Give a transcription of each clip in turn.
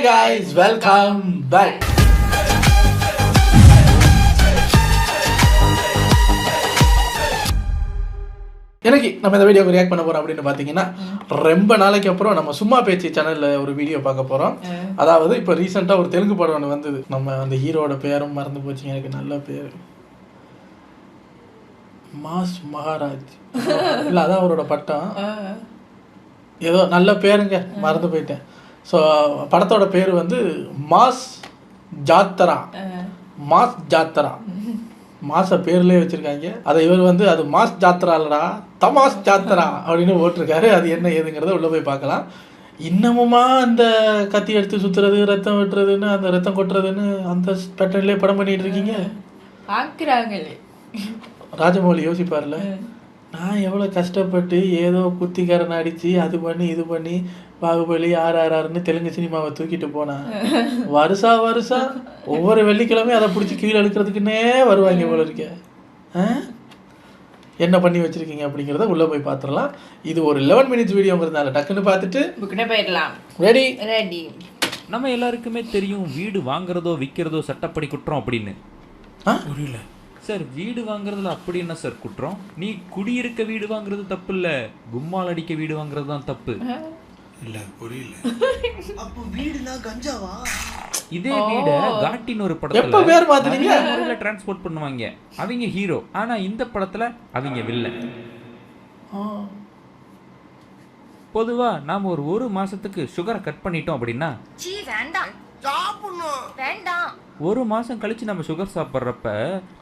guys, welcome back. இன்னைக்கு நம்ம இந்த வீடியோக்கு ரியாக்ட் பண்ண போறோம் அப்படின்னு பார்த்தீங்கன்னா ரொம்ப நாளைக்கு அப்புறம் நம்ம சும்மா பேச்சு சேனலில் ஒரு வீடியோ பார்க்க போகிறோம். அதாவது இப்போ ரீசெண்டாக ஒரு தெலுங்கு படம் ஒன்று வந்தது. நம்ம அந்த ஹீரோட பேரும் மறந்து போச்சு, எனக்கு நல்ல பேர் மாஸ் மகாராஜ் இல்லை, அதான் அவரோட பட்டம். ஏதோ நல்ல பேருங்க, மறந்து போயிட்டேன். ஸோ படத்தோட பேர் வந்து மாஸ் ஜாத்தரா. மாஸ் ஜாத்தரா மாச பேர்லேயே வச்சுருக்காங்க. அதை இவர் வந்து அது மாஸ் ஜாத்திரா இல்லடா, தமாஸ் ஜாத்திரா அப்படின்னு போட்டிருக்காரு. அது என்ன ஏதுங்கிறத உள்ளே போய் பார்க்கலாம். இன்னமுமா அந்த கத்தி எடுத்து சுற்றுறது, ரத்தம் வெட்டுறதுன்னு, அந்த ரத்தம் கொட்டுறதுன்னு அந்த பேட்டர்ன்லேயே படம் பண்ணிகிட்டு இருக்கீங்க. ராஜமௌலி யோசிப்பார்ல, நான் எவ்வளோ கஷ்டப்பட்டு ஏதோ குத்திக்காரனை அடித்து அது பண்ணி இது பண்ணி பாகுபலி RRRன்னு தெலுங்கு சினிமாவை தூக்கிட்டு போனேன். வருஷா ஒவ்வொரு வெள்ளிக்கிழமையும் அதை பிடிச்சி கீழே எடுக்கிறதுக்குன்னே வருவாங்க போல இருக்க. என்ன பண்ணி வச்சுருக்கீங்க அப்படிங்கிறத உள்ளே போய் பார்த்துடலாம். இது ஒரு 11 மினிட்ஸ் வீடியோங்கிறதுனால டக்குன்னு பார்த்துட்டு போயிடலாம். ரெடி. நம்ம எல்லாருக்குமே தெரியும், வீடு வாங்குறதோ விற்கிறதோ சட்டப்படி குற்றம் அப்படின்னு. புரியல சார், வீடு வாங்குறதுல அப்படி என்ன சார் குற்றம்? நீ குடியிருக்க வீடு வாங்குறது தப்பு இல்ல, கும்மால் அடிக்க வீடு வாங்குறது தான் தப்பு. இல்ல புரியல. அப்போ வீடுனா கஞ்சாவா? இதே வீட காட்டின் ஒரு எப்ப பேர் மாத்துறீங்க? படத்துல டிரான்ஸ்போர்ட் பண்ணுவாங்க, அவங்க ஹீரோ. ஆனா இந்த படத்துல அவங்க வில்லன். பொதுவா நாம ஒரு மாசத்துக்கு சுகரை கட் பண்ணிட்டோம் அப்படின்னா ஒரு மாசம் கழிச்சு நம்ம சுகர் சாப்பிட்றப்ப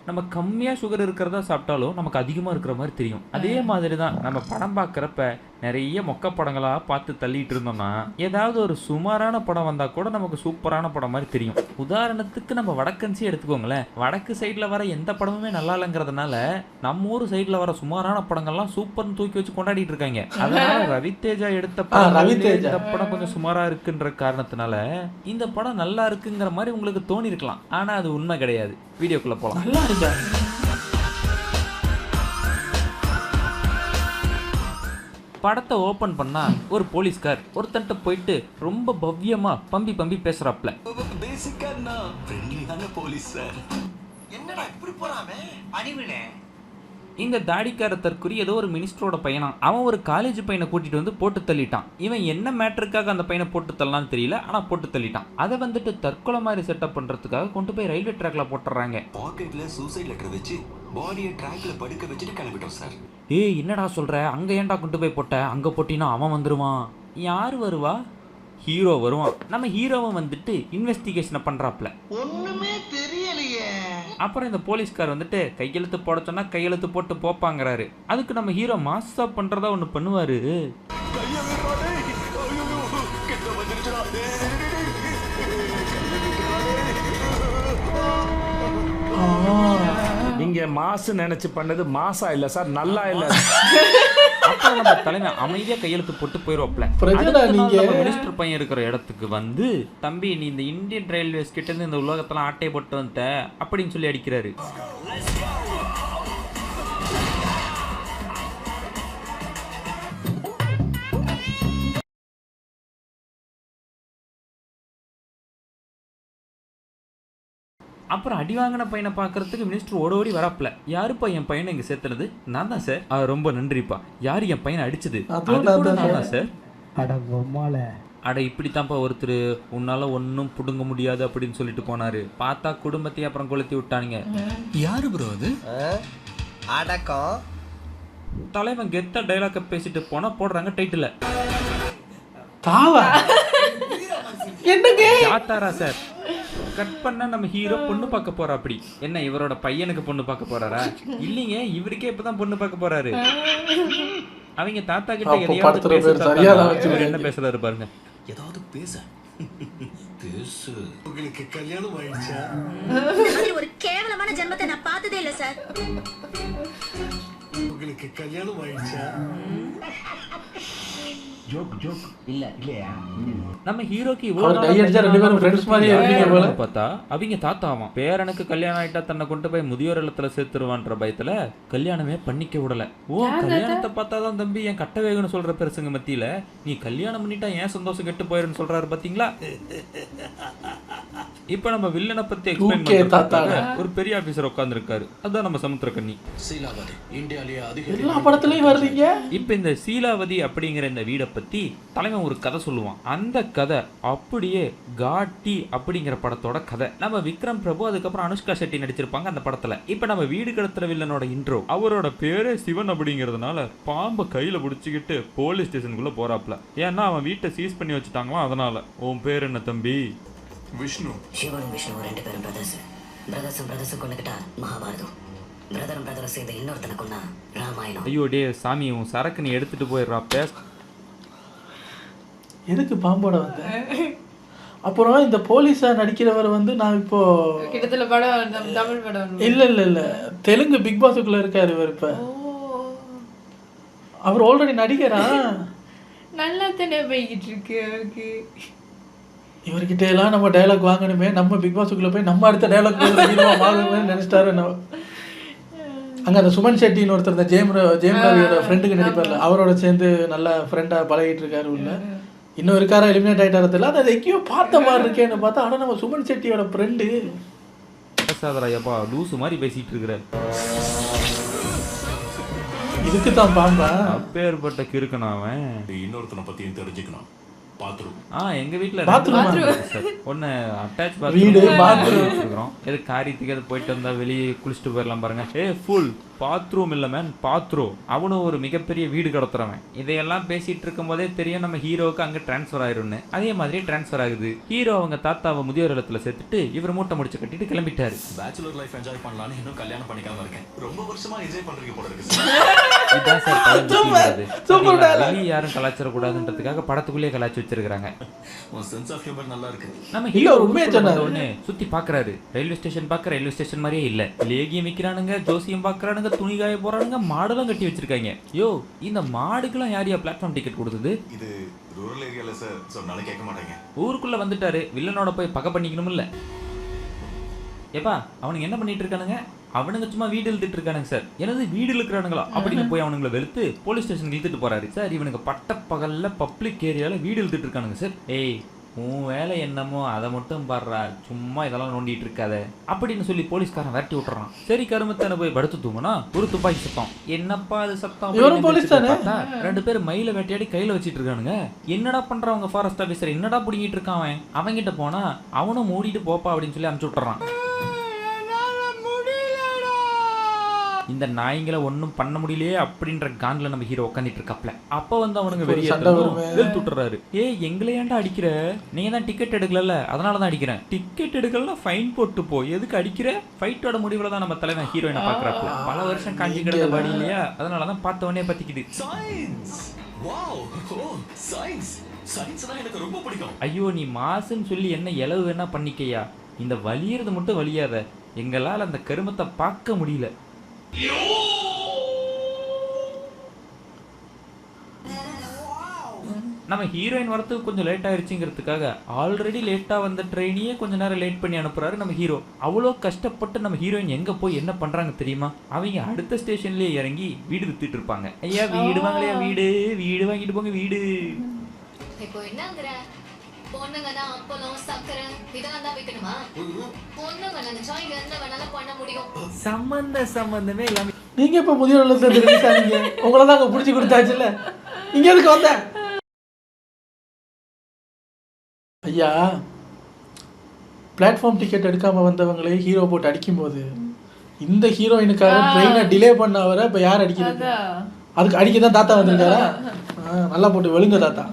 நம்ம கம்மியா சுகர் இருக்கிறதா சாப்பிட்டாலும் நமக்கு அதிகமா இருக்கிற மாதிரி தெரியும். அதே மாதிரி தான் நம்ம படம் பார்க்குறப்ப நிறைய மொக்க படங்களா பார்த்து தள்ளிட்டு இருந்தோம்னா ஏதாவது ஒரு சுமாரான படம் வந்தா கூட நமக்கு சூப்பரான படம் மாதிரி தெரியும். உதாரணத்துக்கு நம்ம வடக்கன்சி எடுத்துக்கோங்களேன். வடக்கு சைட்ல வர எந்த படமுமே நல்லா இல்லைங்கிறதுனால நம்ம ஊர் சைட்ல வர சுமாரான படங்கள்லாம் சூப்பர்னு தூக்கி வச்சு கொண்டாடிட்டு இருக்காங்க. அதனால ரவிதேஜா எடுத்த படம் இந்த படம் கொஞ்சம் சுமாரா இருக்குன்ற காரணத்தினால இந்த படம் நல்லா இருக்குங்கிற மாதிரி உங்களுக்கு தோணி இருக்கலாம். ஆனா அது உண்மை கிடையாது. வீடியோக்குள்ள போலாம். நல்லா இருக்கா? படத்தை ஓபன் பண்ணா ஒரு போலீஸ்கார் ஒருத்தன்ட்ட போயிட்டு ரொம்ப பவ்யமா பம்பி பேசுறாப்ல. பேசிக்கா ஃப்ரெண்ட்லியான போலீஸ் சார். என்னடா இப்படி போறாமே அடிவினே. இந்த தாடிக்கார தற்குறி ஏதோ ஒரு மினிஸ்டரோட பையனா. அவன் ஒரு காலேஜ் பையனை கூட்டிட்டு வந்து போட்டு தள்ளிட்டான். இவன் என்ன மேட்டருக்காக அந்த பையனை போட்டு தள்ளலான்னு தெரியல, ஆனா போட்டு தள்ளிட்டான். அதை வந்துட்டு தற்கொலை மாதிரி செட்டப் பண்றதுக்காக கொண்டு போய் ரயில்வே ட்ராக்ல போட்டுறாங்க. பாக்கெட்ல சூசைட் லெட்டர் வச்சு பாடியை ட்ராக்ல படுக்க வச்சுட்டு கிளம்பிட்டோம் சார். ஏய் என்னடா சொல்ற? அங்க ஏன்டா கொண்டு போய் போட்ட? அங்க போட்டினா அவன் வந்துருவான். யாரு வருவா? ஹீரோ வருவான். நம்ம ஹீரோவை வந்துட்டு இன்வெஸ்டிகேஷனை பண்றாப்ல. ஒண்ணுமே தெரியலையே. அப்புறம் இந்த போலீஸ்கார் வந்துட்டு கையெழுத்து போட சொன்னா கையெழுத்து போட்டு போப்பாங்கிறாரு. அதுக்கு நம்ம ஹீரோ மாசா பண்றதா ஒண்ணு பண்ணுவாரு. நீங்க மாசு நினைச்சு பண்ணது மாசா இல்ல சார், நல்லா இல்ல. அப்புறம் நம்ம தலைமை அமைதியா கையெழுத்து போட்டு போயிருவாப்ல. மினிஸ்டர் பையன் இருக்கிற இடத்துக்கு வந்து, தம்பி நீ இந்த இந்தியன் ரயில்வேஸ் கிட்ட இருந்து இந்த உலகத்தெல்லாம் ஆட்டை போட்டு வந்துட்ட அப்படின்னு சொல்லி அடிக்கிறாரு. அப்புறம் அடி வாங்கின பையனை பார்க்கறதுக்கு மினிஸ்டர் ஓடி வராப்ல. யாருப்பா என் பையனை இங்கே சேர்த்துனது? நான் தான் சார். ரொம்ப நன்றிப்பா. யார் என் பையனை அடிச்சது? நான் தான் சார். அட இப்படித்தான்ப்பா ஒருத்தர் உன்னால ஒன்றும் புடுங்க முடியாது அப்படின்னு சொல்லிட்டு போனாரு. பார்த்தா குடும்பத்தையும் அப்புறம் கொளுத்தி விட்டானுங்க. யாரு ப்ரோ அது? அடக்கம். தலைவன் கெத்தா டைலாக பேசிட்டு போனா போடுறாங்க டைட்டில். ஜாத்தாரா சார். கட் பண்ணா நம்ம ஹீரோ பொண்ணு பார்க்க போறா. அப்படி என்ன இவரோட பையனுக்கு பொண்ணு பார்க்க போறாரா? இல்லைங்க, இவருக்கே இப்பதான் பொண்ணு பார்க்க போறாரு. அவங்க தாத்தா கிட்ட எதையாவது பேச, என்ன பேசுறாரு பாருங்க. ஏதாவது பேச பேசு. உங்களுக்கு கல்யாணம் ஆயிடுச்சா? ஒரு கேவலமான ஜென்மத்தை நான் பார்த்ததே இல்ல சார். உங்களுக்கு கல்யாணம் ஆயிடுச்சா? ஜோக் ஜோக் இல்ல இல்லையா? நம்ம ஹீரோக்கு அவர் டை அடிச்சா ரெண்டு பேரும் ஃப்ரெண்ட்ஸ் மாதிரி இருக்கீங்க போல. பார்த்தா அவங்க தாத்தாவான் பேரனுக்கு கல்யாணம் ஆயிட்டா தன்னை கொண்டு போய் முதியோர் இல்லத்துல சேர்த்துருவான்ற பயத்துல கல்யாணமே பண்ணிக்க விடல. ஓ கல்யாணத்தை பார்த்தாதான் தம்பி என் கட்ட வேகன்னு சொல்ற பெருசுங்க மத்தியில நீ கல்யாணம் பண்ணிட்டா ஏன் சந்தோஷம் கெட்டு போயிருன்னு சொல்றாரு பாத்தீங்களா. இப்ப நம்ம வில்லனை பத்தி எக்ஸ்பிளைன் பண்றதுக்காக ஒரு பெரிய ஆபீசர் உட்கார்ந்து இருக்காரு. அதான் நம்ம சமுத்திரக்கண்ணி. சீலாவதி இந்தியாலயே அதிக எல்லா படத்துலயும் வருவீங்க. இப்ப இந்த சீலாவதி அப்படிங்கிற இந்த வீடை பத்தி தலைவன் ஒரு கதை சொல்லுவான். அந்த கதை அப்படியே காட்டி அப்படிங்கிற படத்தோட கதை. நம்ம விக்ரம் பிரபு அதுக்கப்புறம் அனுஷ்கா ஷெட்டி நடிச்சிருப்பாங்க அந்த படத்துல. இப்ப நம்ம வீடு கடத்துற வில்லனோட இன்ட்ரோ. அவரோட பேரே சிவன் அப்படிங்கறதுனால பாம்பை கையில பிடிச்சிக்கிட்டு போலீஸ் ஸ்டேஷனுக்குள்ள போறாப்ல. ஏன்னா அவன் வீட்டை சீஸ் பண்ணி வச்சுட்டாங்களாம். அதனால உன் பேர் என்ன தம்பி? விஷ்ணு. சிவனும் விஷ்ணு ரெண்டு பேரும் பிரதர்ஸும் கொண்டுகிட்டா மகாபாரதம். பிரதரும் சேர்ந்து இன்னொருத்தனை கொண்டா ராமாயணம். ஐயோ டே சாமி உன் சரக்கு நீ எடுத்துட்டு போயிடுறா பேச. எதுக்கு பாம்போட வந்த? அப்புறம் இந்த போலீஸா நடிக்கிறவர் வந்து நான் இப்போ கிட்டத்தட்ட படம் தமிழ் படம் இல்ல தெலுங்கு பிக் பாஸுக்குள்ள இருக்காரு இவர். இப்ப அவர் ஆல்ரெடி நடிகரா. நல்லா தானே போய்கிட்டு இருக்கு அவருக்கு. இவர்கிட்ட எல்லாம் நம்ம டைலாக் வாங்கணுமே, நம்ம பிக் பாஸுக்குள்ள போய் நம்ம அடுத்த டைலாக் வாங்கணுமே நினைச்சிட்டாரு. அங்கே அந்த சுமன் ஷெட்டின்னு ஒருத்தர் இந்த ஜெயம் ரவியோட ஃப்ரெண்டுக்கு நடிப்பார்ல, அவரோட சேர்ந்து நல்லா ஃப்ரெண்டாக பழகிட்டு இருக்காரு உள்ள. இன்னும் இருக்காரா எலிமினேட் ஆகிட்டாரு தெரியல. அது எங்கேயோ பார்த்த மாதிரி இருக்கேன்னு பார்த்தா ஆனால் நம்ம சுமன் ஷெட்டியோட ஃப்ரெண்டு. பேசாதராப்பா லூசு மாதிரி பேசிட்டு இருக்கிறார். இதுக்கு தான் பாம்பா அப்பேற்பட்ட கிறுக்கனா அவன். இன்னொருத்தனை பத்தியும் தெரிஞ்சுக்கணும். பாத்ரூம். எங்க வீட்டுல ஒன்னு அட்டாச் வீடு பாத்ரூம். எது காரியத்துக்கு எது போயிட்டு வந்தா வெளியே குளிச்சுட்டு போயிடலாம் பாருங்க. ஃபுல் பாத்ரூம் இல்ல மேன் பாத்ரூம். அவனும் ஒரு மிகப்பெரிய வீடு கடத்துறவன். இதையெல்லாம் பேசிட்டு இருக்கும் போதே தெரியும் நம்ம ஹீரோவுக்கு அங்க டிரான்ஸ்பர் ஆயிரும்னு. அதே மாதிரி டிரான்ஸ்பர் ஆகுது. ஹீரோ அவங்க தாத்தாவை முதியோர் இல்லத்துல சேர்த்துட்டு இவர் மூட்டை முடிச்சு கட்டிட்டு கிளம்பிட்டாரு. பேச்சுலர் லைஃப் என்ஜாய் பண்ணலாம்னு இன்னும் கல்யாணம் பண்ணிக்காம இருக்கேன். ரொம்ப வருஷமா என்ஜாய் பண்றீங்க போல இருக்கு. இதான் சார் வெளியே யாரும் கலாச்சார கூடாதுன்றதுக்காக படத்துக்குள்ளேயே கலாச்சி வச்சிருக்காங்க. உன் சென்ஸ் ஆஃப் ஹியூமர் நல்லா இருக்கு. நம்ம ஹீரோ உண்மையை சொன்ன சுத்தி பாக்குறாரு. ரயில்வே ஸ்டேஷன் பாக்க ரயில்வே ஸ்டேஷன் மாதிரியே இல்ல. லேகியம் விக்கிறானுங்க, ஜோசியம் பாக்குறானுங்க, துணி காய போறானுங்க, மாடுலாம் கட்டி வச்சிருக்காங்க. யோ இந்த மாடுக்கெல்லாம் யாரையா பிளாட்ஃபார்ம் டிக்கெட் கொடுத்தது? இது ரூரல் ஏரியால சார், சொன்னாலும் கேட்க மாட்டாங்க. ஊருக்குள்ள வந்துட்டாரு, வில்லனோட போய் பகை பண்ணிக்கணும் இல்ல. ஏப்பா அவனுங்க என்ன பண்ணிட்டு இருக்கானுங்க? அவனுங்க சும்மா வீடு இழுத்துட்டு இருக்கானுங்க சார். எனது வீடு இழுக்கிறானுங்களா அப்படின்னு போய் அவனுங்களை வெளுத்து போலீஸ் ஸ்டேஷன் இழுத்துட்டு போறாரு சார். இவனுக்கு பட்ட பகல்ல பப்ளிக் ஏரியால வீடு இழுத்துட்டு இருக்கானுங்க சார். ஏய் உன் வேலை என்னமோ அதை மட்டும் பாடுறா, சும்மா இதெல்லாம் நோண்டிட்டு இருக்காத அப்படின்னு சொல்லி போலீஸ்காரன் விரட்டி விட்டுறான். சரி கருமத்தான போய் படுத்து தூங்கினா ஒரு துப்பாக்கி சத்தம். என்னப்பா அது சத்தம்? ரெண்டு பேரும் மயில வேட்டையாடி கையில வச்சிட்டு இருக்கானுங்க. என்னடா பண்றவங்க ஃபாரஸ்ட் ஆபீசர் என்னடா பிடிங்கிட்டு இருக்கான் அவன். அவங்கிட்ட போனா அவனும் மூடிட்டு போப்பா அப்படின்னு சொல்லி அனுப்பிச்சு விட்டுறான். இந்த நாய்களை ஒன்றும் பண்ண முடியலையே அப்படின்ற கான்ல நம்ம ஹீரோ உட்காந்துட்டு இருக்காப்ல. அப்ப வந்து அவனுங்க வெளியே விட்டுறாரு. எங்களை ஏன்டா அடிக்கிற? நீங்க தான் டிக்கெட் எடுக்கல, அதனாலதான் அடிக்கிறேன். டிக்கெட் எடுக்கலன்னா ஃபைன் போட்டு போ, எதுக்கு அடிக்கிற? ஃபைட்டோட முடிவுல தான் நம்ம தலைவன் ஹீரோயினை பாக்குறாப்ல. பல வருஷம் காஞ்சி கிடந்த பாடி இல்லையா, அதனாலதான் பார்த்தவனே பத்திக்குது. ஐயோ நீ மாசுன்னு சொல்லி என்ன இலவு வேணா பண்ணிக்கையா, இந்த வலியறது மட்டும் வலியாத. எங்களால் அந்த கருமத்தை பார்க்க முடியல. நம்ம ஹீரோயின் வரத்துக்கு கொஞ்சம் லேட் ஆயிடுச்சுங்கிறதுக்காக ஆல்ரெடி லேட்டா வந்த ட்ரெயினையே கொஞ்ச நேரம் லேட் பண்ணி அனுப்புறாரு நம்ம ஹீரோ. அவ்வளோ கஷ்டப்பட்டு நம்ம ஹீரோயின் எங்க போய் என்ன பண்றாங்க தெரியுமா? அவங்க அடுத்த ஸ்டேஷன்லயே இறங்கி வீடு வித்துட்டு இருப்பாங்க. ஐயா வீடு வாங்கலையா? வீடு வீடு வாங்கிட்டு போங்க வீடு. இப்போ என்னங்கற பொண்ணுங்கன்னா அப்பளம் சக்கரை இதெல்லாம் தான் வைக்கணுமா? பொண்ணுங்க நினைச்சா இங்க என்ன வேணாலும் பண்ண முடியும். சம்பந்தமே இல்லாம நீங்க இப்ப முதியோர் இல்லத்துல இருக்கீங்க. உங்களை தான் அங்க புடிச்சு கொடுத்தாச்சுல்ல, இங்க எதுக்கு வந்த? ஐயா பிளாட்ஃபார்ம் டிக்கெட் எடுக்காம வந்தவங்களே ஹீரோ போட்டு அடிக்கும்போது இந்த ஹீரோயினுக்காக ட்ரெயினை டிலே பண்ண வர இப்ப யார் அடிக்கிறது? அதுக்கு அடிக்க தான் தாத்தா வந்திருக்காரா? நல்லா போட்டு வெளுங்க தாத்தா.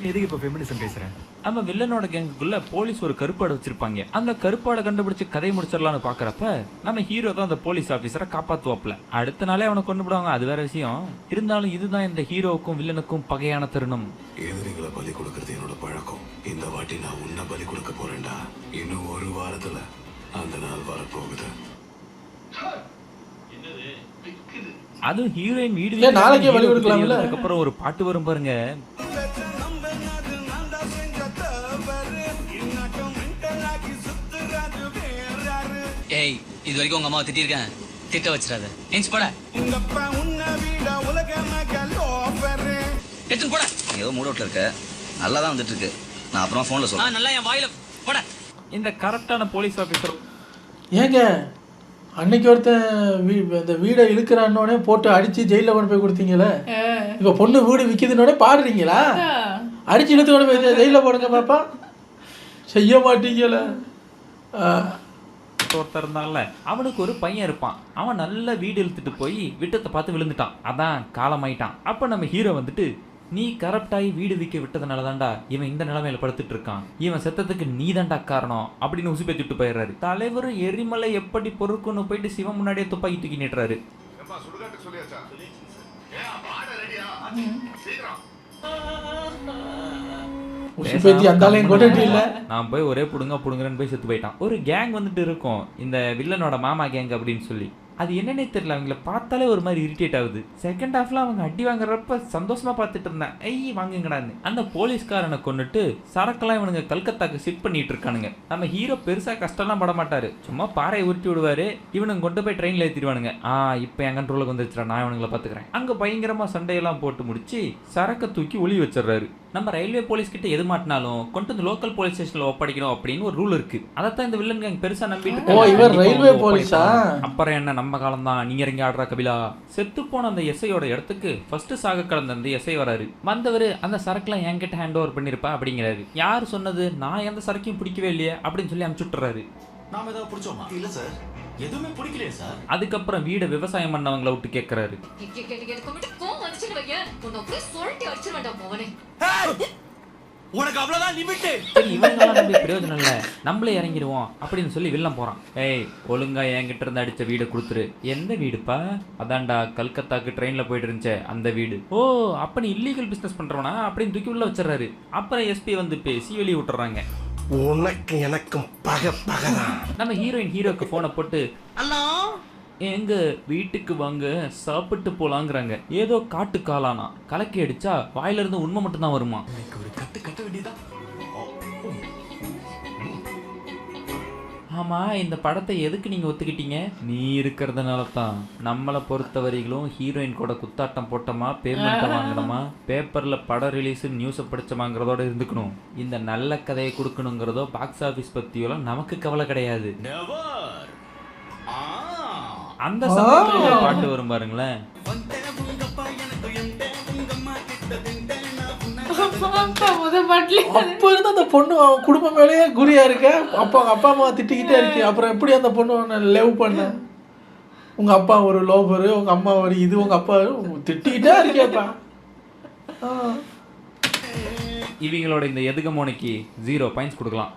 எதுக்கு இப்போ ஃபெமினிசம் பேசுறேன்? நம்ம வில்லனோட கேங்குக்குள்ள போலீஸ் ஒரு கருப்பாடை வச்சிருப்பாங்க. அந்த கருப்பாடை கண்டுபிடிச்சு கதை முடிச்சிடலாம்னு பாக்குறப்ப நம்ம ஹீரோ தான் அந்த போலீஸ் ஆபீசரை காப்பாத்துவாப்ல. அடுத்த நாளே அவனை கொண்டு விடுவாங்க, அது வேற விஷயம். இருந்தாலும் இதுதான் இந்த ஹீரோவுக்கும் வில்லனுக்கும் பகையான தருணம். எதிரிகளை பலி கொடுக்கறது என்னோட பழக்கம். இந்த வாட்டி நான் உன்னை பலி கொடுக்க போறேன்டா. இன்னும் ஒரு வாரத்துல அந்த நாள் வரப்போகுது. அதுவும் ஹீரோயின் வீடு ஏன் நாளைக்கே வழி கொடுக்கலாம்ல? அதுக்கப்புறம் ஒரு பாட்டு வரும் பாருங்க. ஏய் இது வரைக்கும் உங்க அம்மாவை திட்டிருக்கேன், திட்ட வச்சிடாத. எஞ்சி போட எடுத்து போட. ஏதோ மூட் அவுட்ல இருக்க, நல்லா தான் வந்துட்டு இருக்கு. நான் அப்புறம் ஃபோன்ல சொல்றேன். நல்லா என் வாயில போட. இந்த கரெக்டான போலீஸ் ஆஃபீஸர் ஏங்க அன்னைக்கு ஒருத்தன் இந்த வீடை இழுக்கிறான்னோடனே போட்டு அடிச்சு ஜெயிலில் கொண்டு போய் கொடுத்தீங்களே, இப்போ பொண்ணு வீடு விற்கிதுன்னோடனே பாடுறீங்களா? அடிச்சு இழுத்து கொண்டு போய் ஜெயிலில் போடுங்க பாப்பா. செய்ய மாட்டீங்களே. ஒருத்தர் இருந்தான்ல, அவனுக்கு ஒரு பையன் இருப்பான். அவன் நல்ல வீடு இழுத்துட்டு போய் விட்டத்தை பார்த்து விழுந்துட்டான். அதான் காலமாயிட்டான். அப்ப நம்ம ஹீரோ வந்துட்டு, நீ கரப்டாகி வீடு விற்க விட்டதுனால தான்டா இவன் இந்த நிலைமையில படுத்துட்டு இருக்கான், இவன் செத்ததுக்கு நீ தான்டா காரணம் அப்படின்னு உசுப்பேத்திட்டு போயிடுறாரு. தலைவர் எரிமலை எப்படி பொறுக்குன்னு போயிட்டு சிவன் முன்னாடியே துப்பாக்கி தூக்கி நிட்டுறாரு. நான் போய் ஒரே புடுங்கன்னு போய் செத்து போயிட்டான். ஒரு கேங் வந்துட்டு இருக்கும், இந்த வில்லனோட மாமா கேங் அப்படின்னு சொல்லி. அது என்னன்னே தெரியல, அவங்கள பார்த்தாலே ஒரு மாதிரி இரிட்டேட் ஆகுது. செகண்ட் ஹாஃப்ல அவங்க அடி வாங்குறப்ப சந்தோஷமா பார்த்துட்டு இருந்தேன், ஐய் வாங்குங்கடான்னு. அந்த போலீஸ்காரனை கொண்டுட்டு சரக்கெல்லாம் இவனுங்க கல்கத்தாக்கு ஷிஃப்ட் பண்ணிட்டு இருக்கானுங்க. நம்ம ஹீரோ பெருசா கஷ்டம்லாம் பட மாட்டாரு, சும்மா பாறையை உருட்டி விடுவாரு, இவனுங்க கொண்டு போய் ட்ரெயின்ல ஏற்றிடுவானுங்க. இப்போ என் கண்ட்ரோலுக்கு வந்துருச்சுடா, நான் இவனுங்களை பார்த்துக்கிறேன். அங்க பயங்கரமா சண்டையெல்லாம் போட்டு முடிச்சு சரக்கை தூக்கி ஒளி வச்சிடறாரு. நம்ம ரயில்வே போலீஸ் கிட்ட எது மாட்டினாலும் கொண்டு வந்து லோக்கல் போலீஸ் ஸ்டேஷன்ல ஒப்படைக்கணும் அப்படின்னு ஒரு ரூல் இருக்கு. அதைத்தான் இந்த வில்லன் கேங் பெருசா நம்பிட்டு. இவர் ரயில்வே போலீஸா? அப்புறம் என்ன, நம்ம காலம் தான், நீங்க இறங்கி ஆடுறா கபிலா. செத்து போன அந்த எஸ்ஐயோட இடத்துக்கு ஃபர்ஸ்ட் சாக கலந்த அந்த எஸ்ஐ வராரு. வந்தவர் அந்த சரக்குலாம் என்கிட்ட ஹேண்ட் ஓவர் பண்ணிருப்பா அப்படிங்கிறாரு. யாரு சொன்னது, நான் எந்த சரக்கையும் பிடிக்கவே இல்லையே அப்படின்னு சொல்லி அனுப்பிச்சுட்டுறாரு. நாம ஏதாவது பிடிச்சோமா? இல்ல சார், எதுவுமே பிடிக்கலையே சார். அதுக்கப்புறம் வீட விவசாயம் பண்ணவங்களை விட்டு கேட்கறாரு. உனக்கு அவ்வளவுதான் லிமிட். சரி இவங்கெல்லாம் நம்பி பிரயோஜனம் இல்ல, நம்மளே இறங்கிடுவோம் அப்படின்னு சொல்லி வில்லன் போறான். ஏய் ஒழுங்கா என்கிட்ட இருந்து அடிச்ச வீடை கொடுத்துரு. எந்த வீடுப்பா? அதான்டா கல்கத்தாக்கு ட்ரெயின்ல போயிட்டு இருந்துச்சே அந்த வீடு. ஓ அப்ப நீ இல்லீகல் பிசினஸ் பண்றவனா அப்படின்னு தூக்கி உள்ள வச்சிடறாரு. அப்புறம் எஸ்பி வந்து பேசி வெளியே விட்டுறாங்க. உனக்கு எனக்கும் பகதான். நம்ம ஹீரோக்கு போனை போட்டு, ஹலோ எங்க வீட்டுக்கு வாங்க சாப்பிட்டு போலாங்கிறாங்க. ஏதோ காட்டு காலானா கலக்கி அடிச்சா வாயில இருந்து உண்மை மட்டும் தான் வருமா. ஒரு கட்ட வேண்டியதா. ஆமா இந்த படத்தை எதுக்கு நீங்க ஒத்துக்கிட்டீங்க? நீ இருக்கிறதுனால தான். நம்மளை பொறுத்தவரைகளும் ஹீரோயின் கூட குத்தாட்டம் போட்டோமா, பேமெண்ட் வாங்கணுமா, பேப்பர்ல படம் ரிலீஸ் நியூஸை படிச்சோமாங்கிறதோட இருந்துக்கணும். இந்த நல்ல கதையை கொடுக்கணுங்கிறதோ பாக்ஸ் ஆபீஸ் பத்தியோலாம் நமக்கு கவலை கிடையாது. அந்த சமயத்துல பாட்டு வரும் பாருங்களேன். அப்ப இருந்து அந்த பொண்ணு குடும்பம் மேலேயே குறியா இருக்க. அப்பா அம்மா திட்டிக்கிட்டே இருக்கு. அப்புறம் எப்படி அந்த பொண்ணு லவ் பண்ண? உங்க அப்பா ஒரு லோபரு, உங்க அம்மா ஒரு இது, உங்க அப்பா திட்டிக்கிட்டே இருக்கேப்பா. இவங்களோட இந்த எதுகமோனிக்கு 0 பாயிண்ட்ஸ் கொடுக்கலாம்.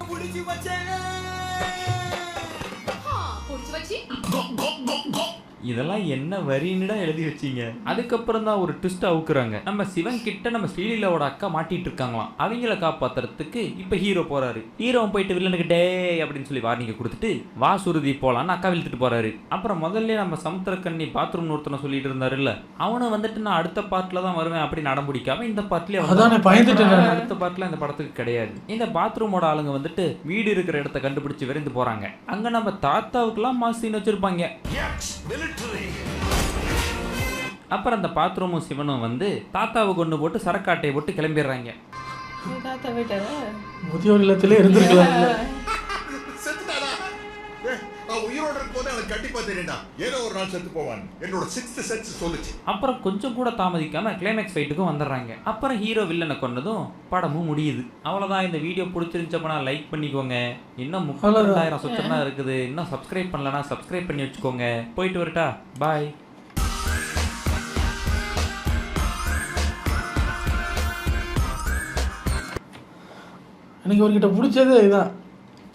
இதெல்லாம் என்ன வரின்னுடா எழுதி வச்சீங்க. அதுக்கப்புறம் தான் ஒரு ட்விஸ்ட் அவுக்குறாங்க. நம்ம சிவன் கிட்ட நம்ம ஸ்ரீலீலாவோட அக்கா மாட்டிட்டு இருக்காங்களாம். அவங்கள காப்பாத்துறதுக்கு இப்ப ஹீரோ போறாரு. ஹீரோ போயிட்டு வில்லனுக்கு டே அப்படின்னு சொல்லி வார்னிங்க கொடுத்துட்டு வா சுருதி போலான்னு அக்கா இழுத்துட்டு போறாரு. அப்புறம் முதல்ல நம்ம சமுத்திரக்கண்ணி பாத்ரூம் ஒருத்தனை சொல்லிட்டு இருந்தாரு இல்ல, அவனை வந்துட்டு நான் அடுத்த பார்ட்ல தான் வருவேன் அப்படி நடம் பிடிக்காம இந்த பார்ட்லயே அடுத்த பார்ட்ல இந்த படத்துக்கு கிடையாது. இந்த பாத்ரூமோட ஆளுங்க வந்துட்டு வீடு இருக்கிற இடத்த கண்டுபிடிச்சு விரைந்து போறாங்க. அங்க நம்ம தாத்தாவுக்குலாம் மாசின்னு வச்சிருப்பாங்க. அப்புறம் அந்த பாத்ரூமும் சிவனும் வந்து தாத்தாவை கொண்டு போட்டு சரக்காட்டையை போட்டு கிளம்பிடுறாங்க. முதியோர் இல்லத்திலே இருந்திருக்கலாம். அப்புறம் கொஞ்சம் கூட தாமதிக்காம கிளைமேக்ஸ் ஃபைட்டுக்கும் வந்துடுறாங்க. அப்புறம் ஹீரோ வில்லனை கொண்டதும் படமும் முடியுது. அவ்வளவுதான். இந்த வீடியோ பிடிச்சிருந்துச்சப்பனா லைக் பண்ணிக்கோங்க. இன்னும் 32,000 சுத்தமா இருக்குது. இன்னும் சப்ஸ்கிரைப் பண்ணலன்னா சப்ஸ்கிரைப் பண்ணி வச்சுக்கோங்க. போயிட்டு வரட்டா, பாய். எனக்கு இவர்கிட்ட பிடிச்சது இதுதான்.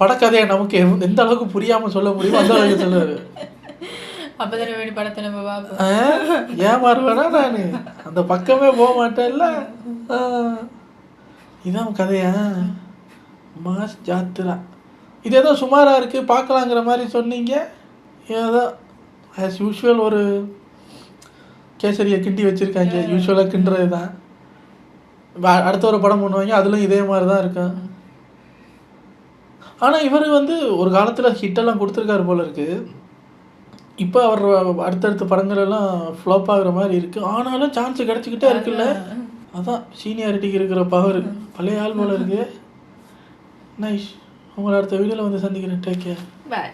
படக்கதையை நமக்கு எந்த அளவுக்கு புரியாம சொல்ல முடியுமோ அந்த அளவுக்கு சொல்லுவாரு. அப்பதானே வேண்டி படத்தை நம்ம பார்ப்போம். ஏமாறுவேனா நான் அந்த பக்கமே போக மாட்டேன்ல. இதான் கதையா? மாஸ் ஜாத்ரா. இது ஏதோ சுமாராக இருக்குது பார்க்கலாங்கிற மாதிரி சொன்னீங்க. ஏதோ ஆஸ் யூஷுவல் ஒரு கேசரியை கிண்டி வச்சுருக்காங்க. யூஸ்வலாக கிண்டுறது தான். அடுத்த ஒரு படம் பண்ணுவாங்க, அதுலேயும் இதே மாதிரி தான் இருக்கும். ஆனால் இவர் வந்து ஒரு காலத்தில் ஹிட்டெல்லாம் கொடுத்துருக்காரு போல இருக்குது. இப்போ அவர் அடுத்தடுத்த படங்கள் எல்லாம் ஃப்ளாப் ஆகுற மாதிரி இருக்குது. ஆனாலும் சான்ஸ் கிடச்சிக்கிட்டே இருக்குல்ல. அதான் சீனியாரிட்டிக்கு இருக்கிற பவர். பழைய ஆள் போல இருக்குது. நைஸ். உங்களை அடுத்த வீடியோவில் வந்து சந்திக்கிறேன். Take care. பாய்.